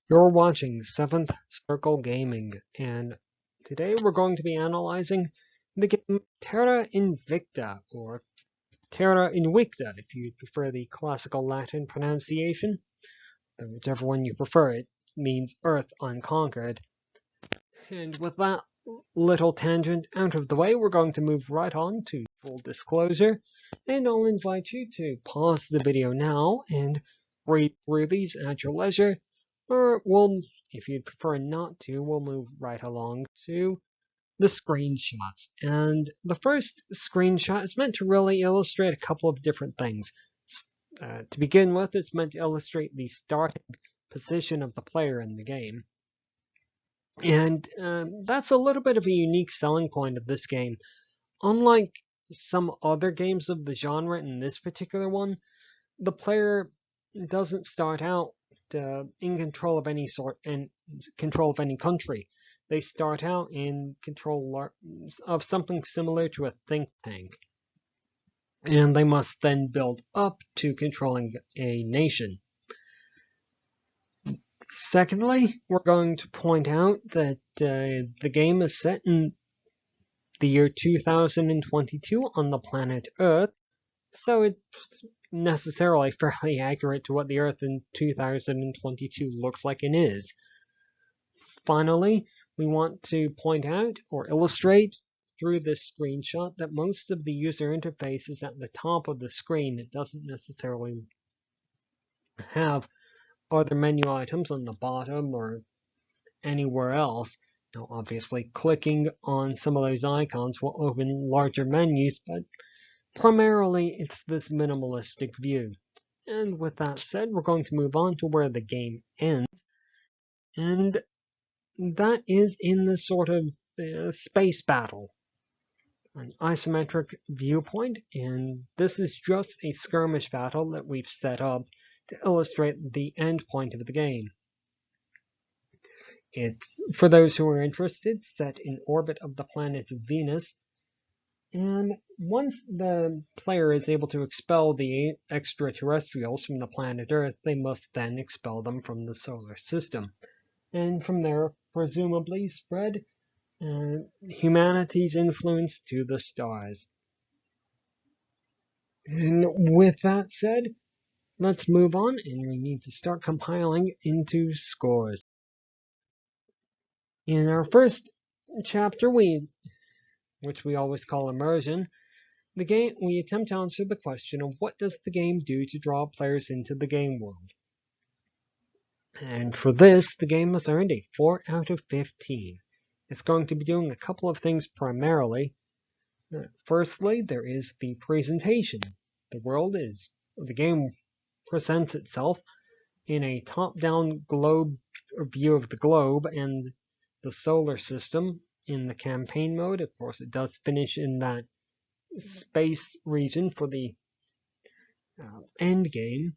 You're watching 7th Circle Gaming, and today we're going to be analyzing the game Terra Invicta, or Terra Invicta if you prefer the classical Latin pronunciation. Whichever one you prefer, it means Earth Unconquered. And with that little tangent out of the way, we're going to move right on to full disclosure, and I'll invite you to pause the video now and read through these at your leisure, or if you'd prefer not to, we'll move right along to the screenshots. And the first screenshot is meant to really illustrate a couple of different things. To begin with, it's meant to illustrate the starting position of the player in the game. And that's a little bit of a unique selling point of this game. Unlike some other games of the genre in this particular one, the player doesn't start out in control of any sort and control of any country. They start out in control of something similar to a think tank. And they must then build up to controlling a nation. Secondly, we're going to point out that the game is set in the year 2022 on the planet Earth, so it's necessarily fairly accurate to what the Earth in 2022 looks like and is. Finally, we want to point out or illustrate through this screenshot that most of the user interface is at the top of the screen. It doesn't necessarily have other menu items on the bottom or anywhere else. Now, obviously, clicking on some of those icons will open larger menus, but primarily it's this minimalistic view. And with that said, we're going to move on to where the game ends, and that is in the sort of space battle, an isometric viewpoint, and this is just a skirmish battle that we've set up to illustrate the end point of the game. It's, for those who are interested, set in orbit of the planet Venus, and once the player is able to expel the extraterrestrials from the planet Earth, they must then expel them from the solar system, and from there, presumably, spread humanity's influence to the stars. And with that said, let's move on, and we need to start compiling into scores. In our first chapter, which we always call immersion, we attempt to answer the question of what does the game do to draw players into the game world. And for this, the game has earned a 4 out of 15. It's going to be doing a couple of things primarily. Firstly, there is the presentation. The game presents itself in a top-down globe view of the globe and the solar system in the campaign mode. Of course, it does finish in that space region for the end game,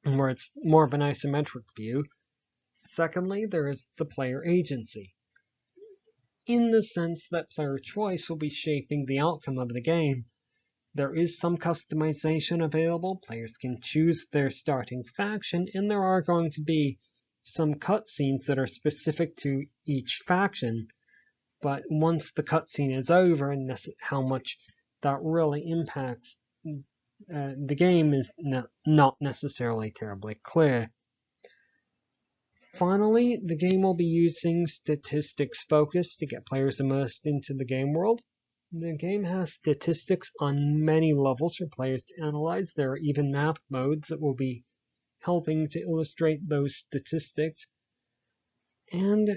where it's more of an isometric view. Secondly, there is the player agency, in the sense that player choice will be shaping the outcome of the game. There is some customization available. Players can choose their starting faction, and there are going to be some cutscenes that are specific to each faction. But once the cutscene is over, and how much that really impacts the game is not necessarily terribly clear. Finally, the game will be using statistics focus to get players immersed into the game world. The game has statistics on many levels for players to analyze. There are even map modes that will be helping to illustrate those statistics. And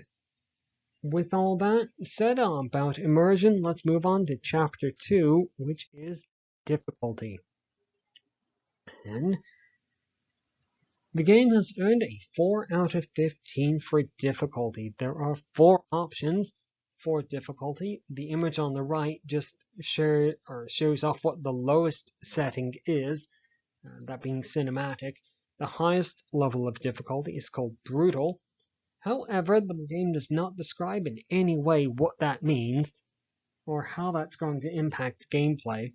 with all that said about immersion, let's move on to Chapter 2, which is difficulty. And the game has earned a 4 out of 15 for difficulty. There are 4 options for difficulty. The image on the right just shows off what the lowest setting is, that being cinematic. The highest level of difficulty is called brutal. However, the game does not describe in any way what that means or how that's going to impact gameplay.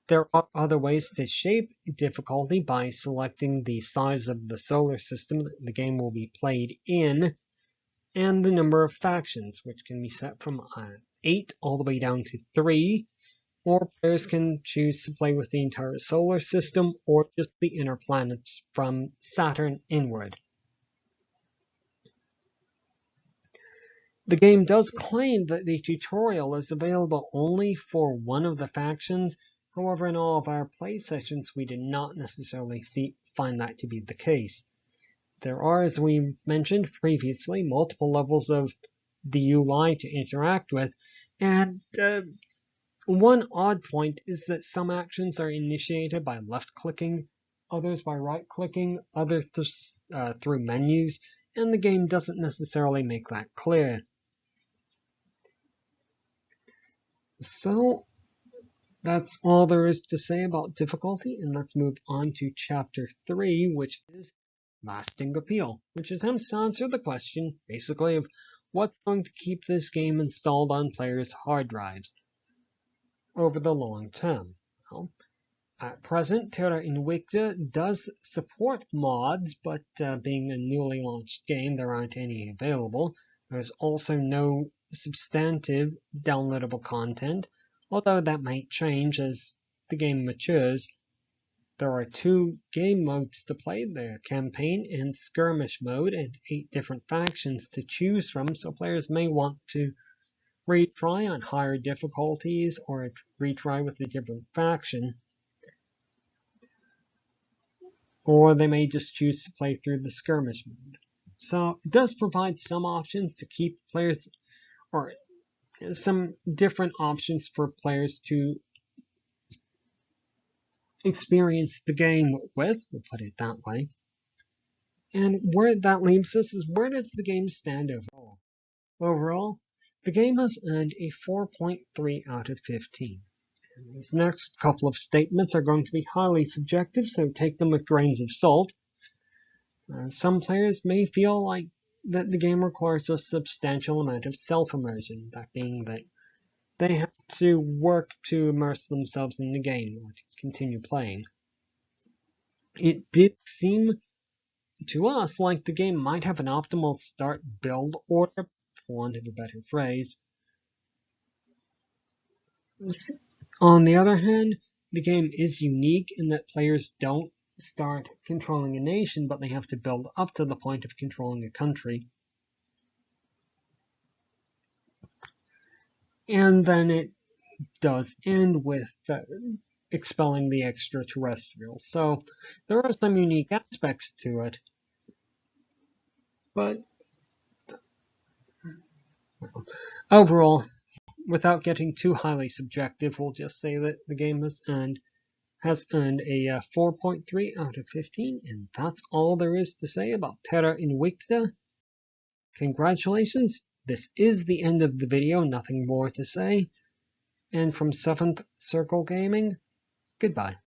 There are other ways to shape difficulty by selecting the size of the solar system that the game will be played in, and the number of factions, which can be set from 8 all the way down to 3, or players can choose to play with the entire solar system or just the inner planets from Saturn inward. The game does claim that the tutorial is available only for one of the factions. However, in all of our play sessions, we did not necessarily find that to be the case. There are, as we mentioned previously, multiple levels of the UI to interact with, and one odd point is that some actions are initiated by left-clicking, others by right-clicking, others through menus, and the game doesn't necessarily make that clear. So that's all there is to say about difficulty, and let's move on to Chapter 3, which is Lasting Appeal, which attempts to answer the question, basically, of what's going to keep this game installed on players' hard drives over the long term. Well, at present, Terra Invicta does support mods, but being a newly launched game, there aren't any available. There's also no substantive downloadable content, although that might change as the game matures. There are 2 game modes to play, the campaign and skirmish mode, and 8 different factions to choose from, so players may want to retry on higher difficulties or retry with a different faction. Or they may just choose to play through the skirmish mode. So it does provide some options to keep players, or some different options for players to experience the game with, we'll put it that way. And where that leaves us is, where does the game stand overall? Overall, the game has earned a 4.3 out of 15. And these next couple of statements are going to be highly subjective, so take them with grains of salt. Some players may feel like that the game requires a substantial amount of self-immersion, that being that they have to work to immerse themselves in the game or to continue playing. It did seem to us like the game might have an optimal start build order, for want of a better phrase. On the other hand, the game is unique in that players don't start controlling a nation, but they have to build up to the point of controlling a country. And then it does end with expelling the extraterrestrials. So there are some unique aspects to it. But overall, without getting too highly subjective, we'll just say that the game has earned a 4.3 out of 15, and that's all there is to say about Terra Invicta. Congratulations, this is the end of the video, nothing more to say. And from 7th Circle Gaming, goodbye.